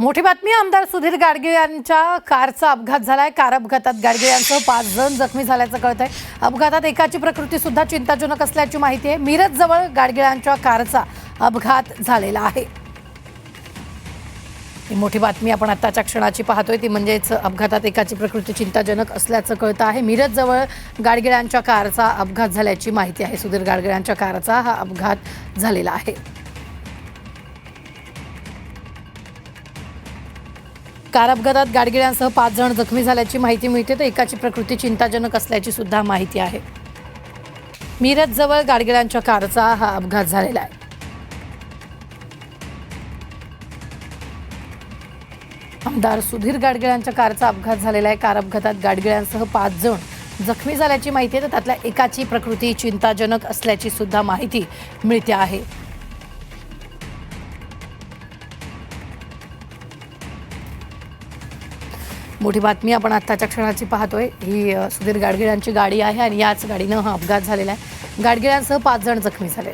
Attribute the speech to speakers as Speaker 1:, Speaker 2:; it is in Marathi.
Speaker 1: मोठी बातमी आमदार सुधीर गाडगीळ यांच्या कारचा अपघात झालाय। कार अपघातात गाडगीळ यांसह 5 जण जखमी झाल्याचं कळतंय। अपघातात एकाची प्रकृती सुद्धा चिंताजनक असल्याची माहिती आहे। मिरज जवळ गाडगीळ यांच्या कारचा अपघात झालेला आहे। ही मोठी बातमी आपण आताच्या क्षणाची पाहतोय, ती म्हणजेच अपघातात एकाची प्रकृती चिंताजनक असल्याचं कळतं आहे। मिरज जवळ गाडगीळ यांच्या कारचा अपघात झाल्याची माहिती आहे। सुधीर गाडगीळ यांच्या कारचा हा अपघात झालेला आहे। कार अपघातात गाडगीळ यांसह 5 जण जखमी झाल्याची माहिती मिळते, तर एकाची प्रकृती चिंताजनक असल्याची सुद्धा माहिती आहे। मिरज जवळ गाडगीळ यांच्या कारचा हा अपघात झालेला आहे। आमदार सुधीर गाडगीळ यांच्या कारचा अपघात झालेला आहे। कार अपघातात गाडगीळ यांसह 5 जण जखमी झाल्याची माहिती आहे, तर त्यातल्या एकाची प्रकृती चिंताजनक असल्याची सुद्धा माहिती मिळते आहे। मोठी बातमी आपण आत्ताच्या क्षणाची पाहतोय। ही सुधीर गाडगीळ यांची गाडी आहे आणि याच गाडीनं हा अपघात झालेला आहे। गाडगीळ यांसह 5 जण जखमी झाले।